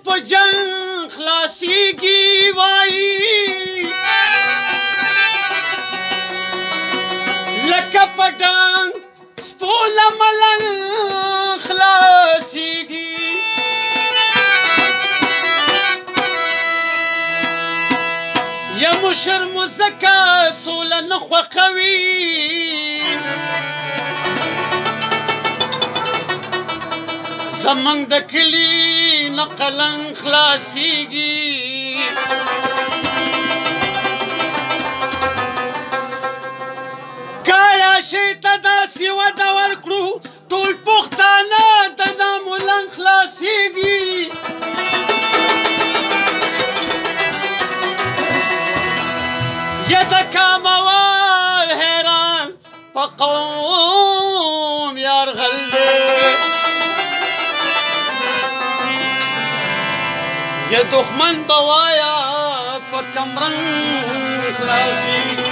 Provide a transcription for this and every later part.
په جنگ خلاصیږي وایي لکه په ډنګ سپوله ملنګ خلاصیږي یا مشر مزکه سوله نه خوښوي زمنګ د کلي نه قلنګ خلاصیږي کایا شي ته داسې وده ورکړو ټول پښتانه د نامولنګ خلاصیږي یا د کاموال حیران په قوم یرغل دی یا دښمن به وایه په کمرنګ خلاصیږي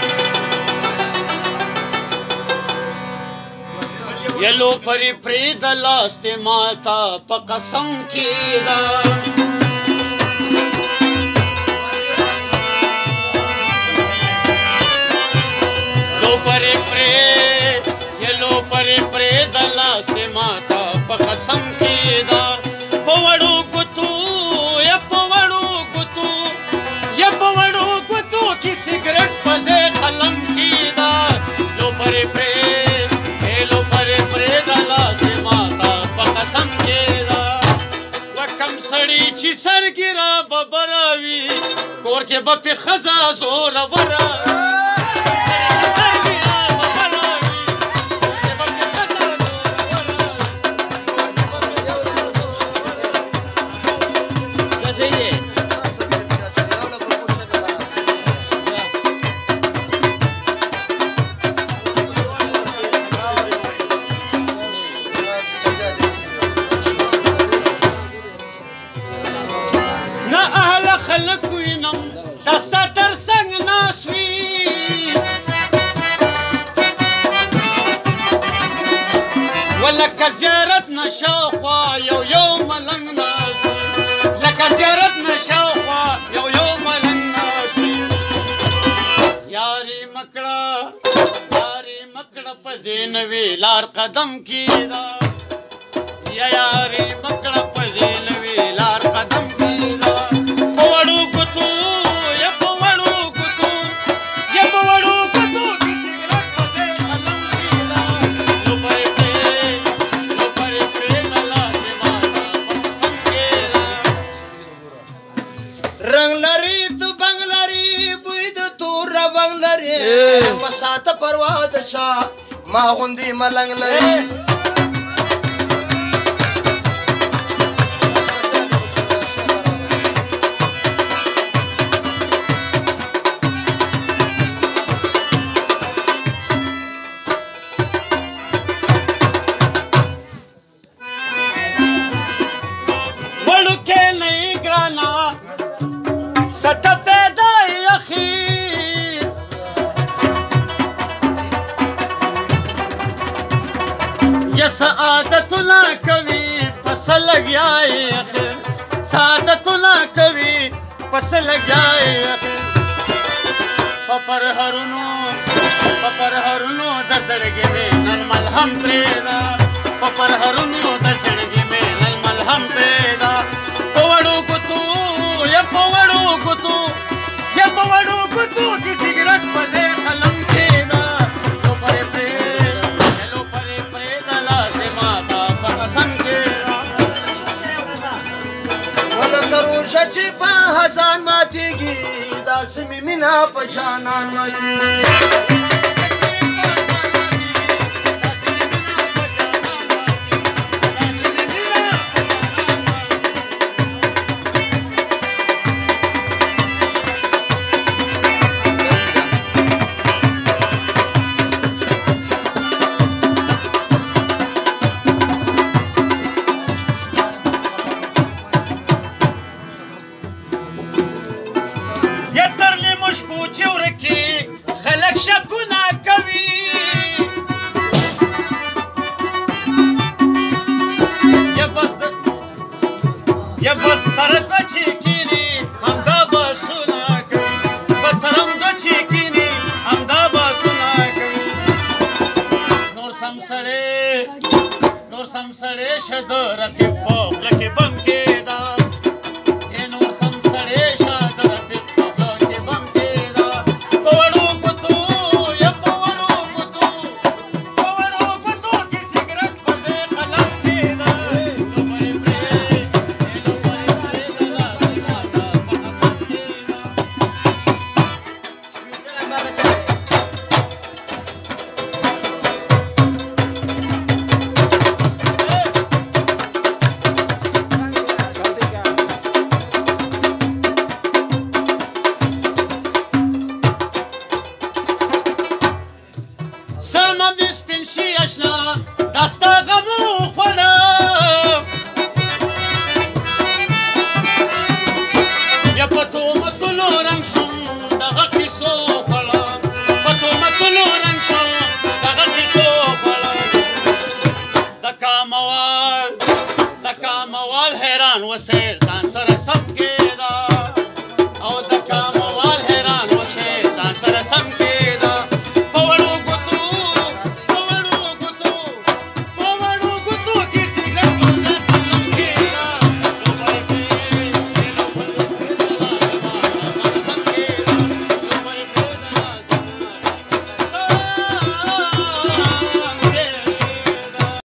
یا لو پرې پرېږده لاس دې ماته په قسم کېږده لو پرې پرېږده لاس دې ماته په قسم کېږده په وړو ګوتو یا په وړو ګوتو کې سګرټ په ځای قلم کېږده لو پرې پرېږده لاس دې ماته په قسم کېږده وکم سړي چې سرګیره به براوي کور کې به پې ښځه زوروره لکه زیارت نه شاوخوا یو ملنګ ناست لکه زیارت نه شاوخوا یو ملنګ ناست یاري مکړه په دې نوې لار قدم کېږده یا یاري مکړه په دې نوې لار قدم کېږده په وړو ګوتو مساته پروا د چا ما غوندې ملنګ لري وړوکې نه یې ګرانه سته پیدا یخي یا سعادتونه کوي پس لګیا یې اخر سعادتونه کوي پس لګیا یې اخر په پرهرونو د زړګي مې نن ملهم پرېږده په پرهرونو د زړګي مې نن ملهم پرېږده په وړو ګوتو کې سګرټ په ځای قلم کېږده روژه چې په هزان ماتېږي داسې مې مینه په جانان ماتېږي خلک شکونه کوي Ya basta سره دوه چې کیني همدا باسونه کوي په سره هم دوه چې کیني همدا باسونه کوي نور سم سړی شه د رقیب په خوله کې بم کېده نور سم سړی شه د رقیب په خوله کې بم کېده په وړو ګوتو یا په وړو ګوتو کې سګرټ په ځای قلم کېده لوبرې پرې د لاسې ماته په قسم کېده سلمان دې سپین شي اشنا دا ستا غم وخوړم یا په تهمتونو رنګ شوم دغه کیسو خوړم په تهمتونو رنګ شوم دغه کیسو خوړم د کاموال حیران وسې ځان سره سم کې